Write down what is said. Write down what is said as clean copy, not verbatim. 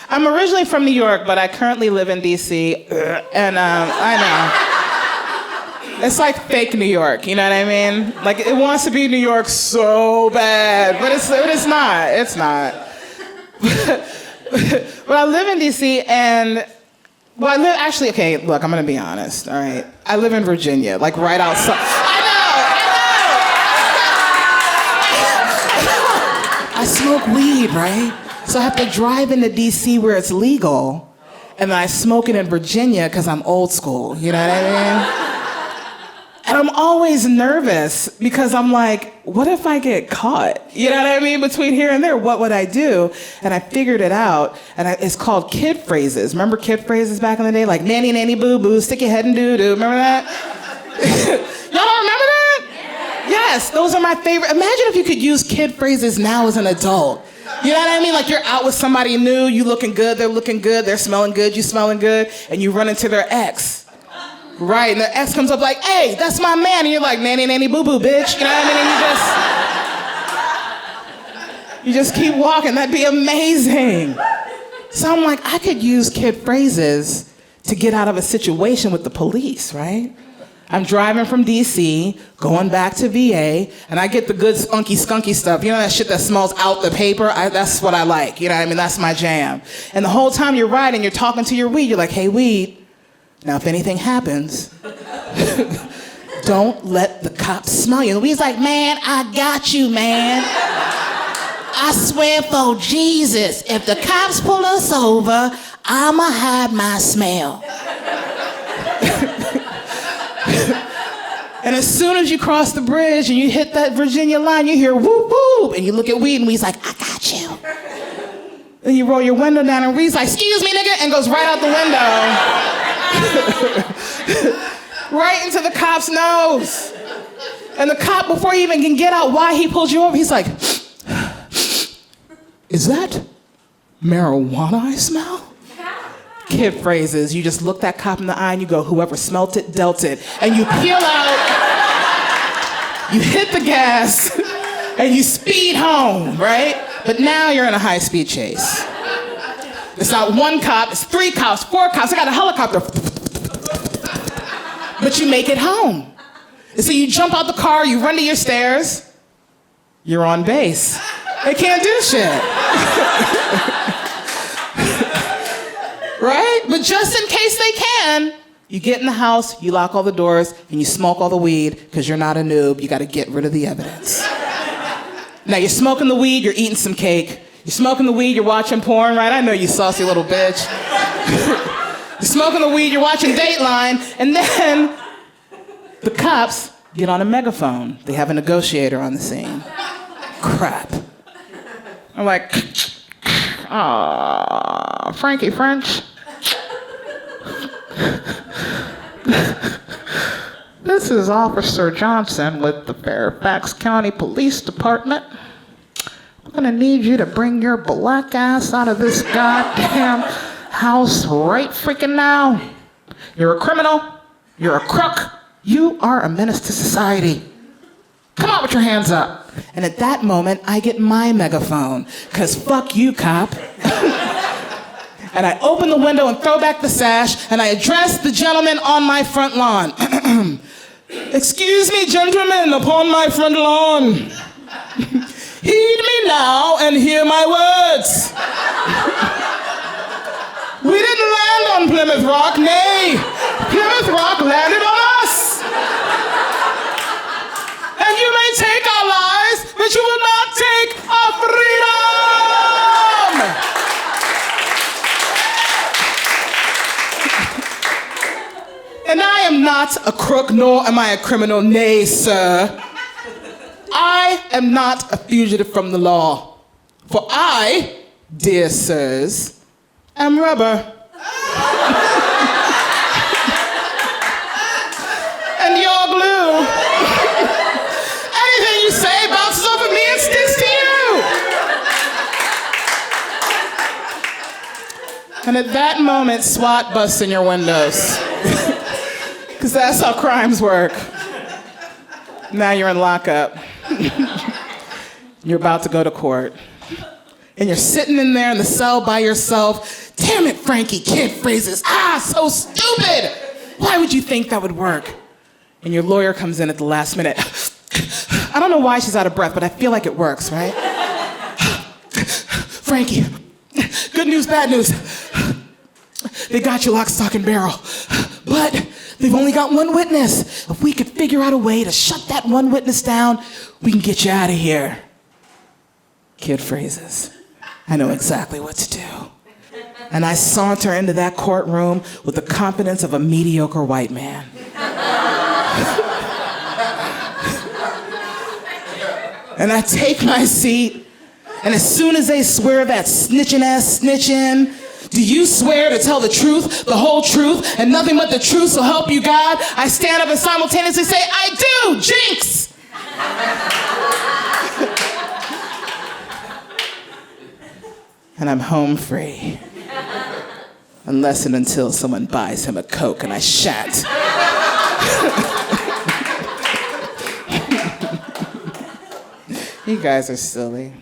I'm originally from New York, but I currently live in D.C. And I know. It's like fake New York, you know what I mean? Like, it wants to be New York so bad, but it's not. It's not. But I live in D.C. and, well, okay, look, I'm gonna be honest, all right? I live in Virginia, like right outside. I smoke weed, right? So I have to drive into D.C. where it's legal, and then I smoke it in Virginia because I'm old school, you know what I mean? And I'm always nervous because I'm like, what if I get caught? You know what I mean? Between here and there, what would I do? And I figured it out, and it's called kid phrases. Remember kid phrases back in the day? Like nanny, nanny, boo, boo, stick your head in doo-doo. Remember that? Y'all don't remember that? Yes, those are my favorite. Imagine if you could use kid phrases now as an adult. You know what I mean? Like you're out with somebody new, you looking good, they're smelling good, you smelling good, and you run into their ex. Right, and the ex comes up like, hey, that's my man, and you're like, nanny, nanny, boo, boo, bitch. You know what I mean? And you just keep walking. That'd be amazing. So I'm like, I could use kid phrases to get out of a situation with the police, right? I'm driving from DC, going back to VA, and I get the good skunky stuff. You know that shit that smells out the paper? That's what I like. You know what I mean? That's my jam. And the whole time you're riding, you're talking to your weed. You're like, hey, weed. Now, if anything happens, don't let the cops smell you. And we's like, man, I got you, man. I swear for Jesus, if the cops pull us over, I'ma hide my smell. And as soon as you cross the bridge and you hit that Virginia line, you hear whoop whoop, and you look at Weed and Weed's like, I got you. Then you roll your window down and Weed's like, excuse me, nigga, and goes right out the window. Right into the cop's nose. And the cop, before he even can get out why he pulled you over, he's like, is that marijuana I smell? Kid phrases, you just look that cop in the eye and you go, whoever smelt it, dealt it. And you peel out, you hit the gas, and you speed home, right? But now you're in a high-speed chase. It's not one cop, it's 3 cops, 4 cops. I got a helicopter. But you make it home. And so you jump out the car, you run to your stairs. You're on base. They can't do shit. Right? But just in case they can, you get in the house, you lock all the doors, and you smoke all the weed, because you're not a noob. You got to get rid of the evidence. Now you're smoking the weed, you're eating some cake. You're smoking the weed, you're watching porn, right? I know you saucy little bitch. You're smoking the weed, you're watching Dateline, and then the cops get on a megaphone. They have a negotiator on the scene. Crap. I'm like, Franqi, French. This is Officer Johnson with the Fairfax County Police Department. I'm gonna need you to bring your black ass out of this goddamn house right freaking now. You're a criminal. You're a crook. You are a menace to society. Come on with your hands up. And at that moment, I get my megaphone, because fuck you, cop. And I open the window and throw back the sash, and I address the gentleman on my front lawn. Excuse me, gentlemen, upon my front lawn. Heed me now and hear my words. We didn't land on Plymouth Rock, nay, Plymouth Rock landed on us. And you may take our lives, but you will not take our freedom. And I am not a crook, nor am I a criminal, nay, sir. I am not a fugitive from the law. For I, dear sirs, am rubber. And you're glue. Anything you say bounces off of me and sticks to you. And at that moment, SWAT busts in your windows. Because that's how crimes work. Now you're in lockup. You're about to go to court. And you're sitting in there in the cell by yourself. Damn it, Franqi, kid phrases. So stupid. Why would you think that would work? And your lawyer comes in at the last minute. I don't know why she's out of breath, but I feel like it works, right? Franqi, good news, bad news. They got you lock, stock, and barrel. But they've only got one witness. If we could figure out a way to shut that one witness down, we can get you out of here. Kid phrases. I know exactly what to do. And I saunter into that courtroom with the confidence of a mediocre white man. And I take my seat, and as soon as they swear that snitching-ass snitching, do you swear to tell the truth, the whole truth, and nothing but the truth, so help you God? I stand up and simultaneously say, I do, jinx! And I'm home free. Unless and until someone buys him a Coke, and I shan't. You guys are silly.